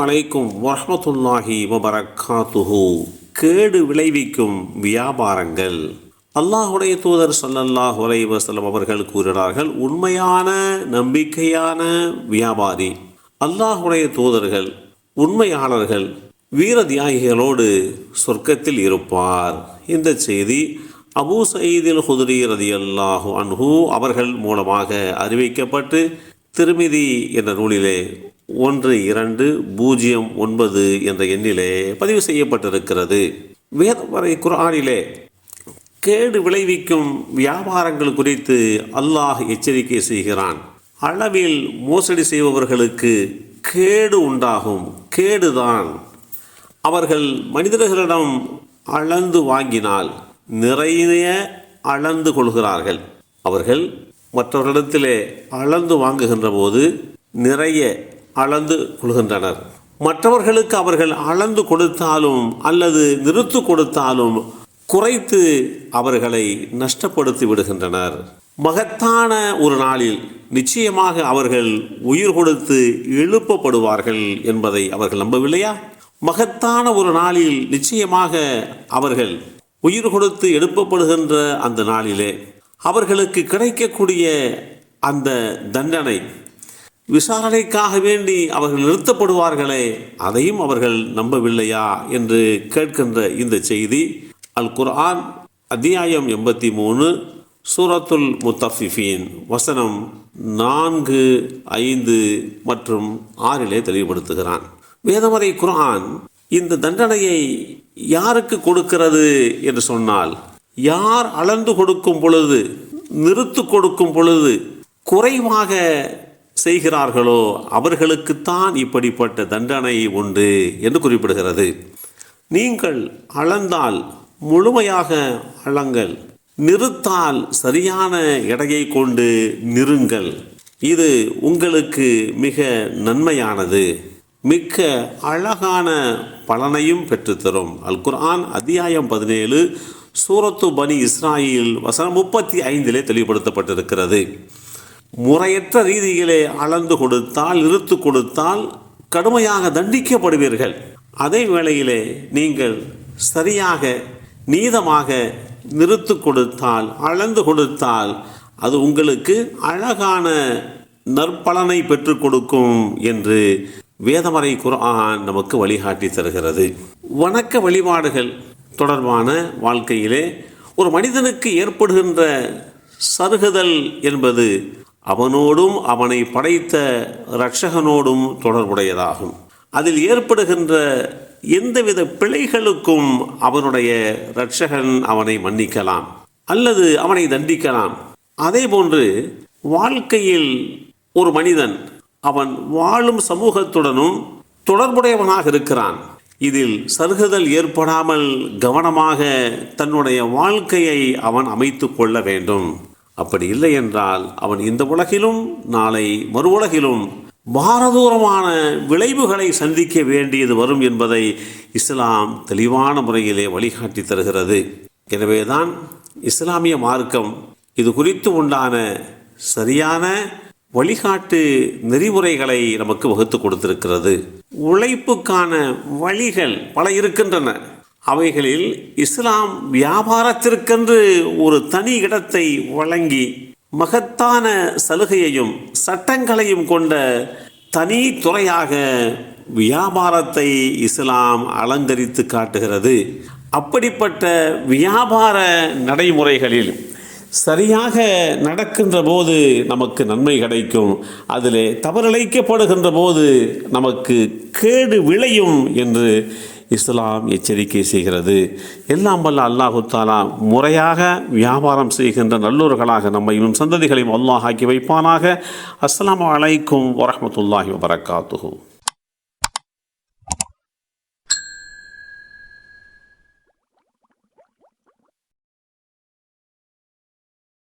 அலைக்கும் வரஹ்மத்துல்லாஹி வபரகாத்துஹு. கேடு விளைவிக்கும் வியாபாரங்கள். அல்லாஹுடைய தூதர் ஸல்லல்லாஹு அலைஹி வஸல்லம் அவர்கள் கூறினார்கள், உண்மையான நம்பிக்கையான வியாபாரி, அல்லாஹுடைய தூதர்கள், உண்மையாளர்கள், வீர தியாகிகளோடு சொர்க்கத்தில் இருப்பார். இந்த செய்தி அபூ சயீதில் குத்ரி ரலியல்லாஹு அன்ஹு அவர்கள் மூலமாக அறிவிக்கப்பட்டு திருமிதி என்ற நூலிலே 1209 என்ற எண்ணிலே பதிவு செய்யப்பட்டிருக்கிறது. வேதவரை குர்ஆனிலே கேடு விளைவிக்கும் வியாபாரங்கள் குறித்து அல்லாஹ் எச்சரிக்கை செய்கிறான். அளவில் மோசடி செய்பவர்களுக்கு கேடு உண்டாகும். கேடுதான். அவர்கள் மனிதர்களிடம் அளந்து வாங்கினால் நிறைய அளந்து கொள்கிறார்கள். அவர்கள் மற்றவர்களிடத்திலே அளந்து வாங்குகின்ற போது நிறைய அளந்து கொள்கின்றனர். மற்றவர்களுக்கு அவர்கள் அளந்து கொடுத்தாலும் அல்லது நிறுத்து கொடுத்தாலும் குறைத்து அவர்களை நஷ்டப்படுத்தி விடுகின்றனர். மகத்தான ஒரு நாளில் நிச்சயமாக அவர்கள் உயிர் கொடுத்து எழுப்பப்படுவார்கள் என்பதை அவர்கள் நம்பவில்லையா? மகத்தான ஒரு நாளில் நிச்சயமாக அவர்கள் உயிர் கொடுத்து எழுப்பப்படுகின்ற அந்த நாளிலே அவர்களுக்கு கிடைக்கக்கூடிய அந்த தண்டனை, விசாரணைக்காக வேண்டி அவர்கள் நிறுத்தப்படுவார்களே, அதையும் அவர்கள் நம்பவில்லையா என்று கேட்கின்ற இந்த செய்தி அல் குர்ஆன் அத்தியாயம் 83 சூரத்துல் முத்தஃபிஃபீன் வசனம் 4, 5 மற்றும் 6 தெளிவுபடுத்துகிறான். வேதவரை குர்ஆன் இந்த தண்டனையை யாருக்கு கொடுக்கிறது என்று சொன்னால், யார் அளந்து கொடுக்கும் பொழுது, நிறுத்து கொடுக்கும் பொழுது குறைவாக செய்கிறார்களோ அவர்களுக்குத்தான் இப்படிப்பட்ட தண்டனை உண்டு என்று குறிப்பிடுகிறது. நீங்கள் அளந்தால் முழுமையாக அளங்கள், நிறுத்தால் சரியான எடையை கொண்டு நிறுங்கள். இது உங்களுக்கு மிக நன்மையானது, மிக்க அழகான பலனையும் பெற்றுத்தரும். அல் குர்ஆன் அத்தியாயம் 17 சூரத்து பனி இஸ்ராயில் வசனம் 35 தெளிவுபடுத்தப்பட்டிருக்கிறது. முறையற்ற ரீதியிலே அளந்து கொடுத்தால், நிறுத்து கொடுத்தால் கடுமையாக தண்டிக்கப்படுவீர்கள். அதே வேளையிலே நீங்கள் சரியாக நீதமாக நிறுத்து கொடுத்தால், அளந்து கொடுத்தால் அது உங்களுக்கு அழகான நற்பலனை பெற்றுக் கொடுக்கும் என்று வேதமறை குர்ஆன் நமக்கு வழிகாட்டி தருகிறது. வணக்க வழிபாடுகள் தொடர்பான வாழ்க்கையிலே ஒரு மனிதனுக்கு ஏற்படுகின்ற சருகுதல் என்பது அவனோடும் அவனை படைத்த இரட்சகனோடும் தொடர்புடையதாகும். அதில் ஏற்படுகின்ற எந்தவித பிழைகளுக்கும் அவனுடைய இரட்சகன் அவனை மன்னிக்கலாம் அல்லது அவனை தண்டிக்கலாம். அதே போன்று வாழ்க்கையில் ஒரு மனிதன் அவன் வாழும் சமூகத்துடனும் தொடர்புடையவனாக இருக்கிறான். இதில் சருகுதல் ஏற்படாமல் கவனமாக தன்னுடைய வாழ்க்கையை அவன் அமைத்து கொள்ள வேண்டும். அப்படி இல்லை என்றால் அவன் இந்த உலகிலும் நாளை மறு உலகிலும் பாரதூரமான விளைவுகளை சந்திக்க வேண்டியது வரும் என்பதை இஸ்லாம் தெளிவான முறையிலே வழிகாட்டி தருகிறது. எனவேதான் இஸ்லாமிய மார்க்கம் இது குறித்து உண்டான சரியான வழிகாட்டு நெறிமுறைகளை நமக்கு வகுத்து கொடுத்திருக்கிறது. உழைப்புக்கான வழிகள் பல இருக்கின்றன. அவைகளில் இஸ்லாம் வியாபாரத்திற்கென்று ஒரு தனி இடத்தை வழங்கி மகத்தான சலுகையையும் சட்டங்களையும் கொண்ட தனி துறையாக வியாபாரத்தை இஸ்லாம் அலங்கரித்து காட்டுகிறது. அப்படிப்பட்ட வியாபார நடைமுறைகளில் சரியாக நடக்கின்ற போது நமக்கு நன்மை கிடைக்கும், அதிலே தவறிழைக்கப்படுகின்ற போது நமக்கு கேடு விளையும் என்று இஸ்லாம் எச்சரிக்கை செய்கிறது. எல்லாம் வல்ல அல்லாஹு தஆலா முறையாக வியாபாரம் செய்கின்ற நல்லோர்களாக நம்மையும் சந்ததிகளையும் அல்லாஹ் ஆக்கி வைப்பானாக. அஸ்ஸலாமு அலைக்கும் வரஹ்மத்துல்லாஹி வபரகாத்துஹு.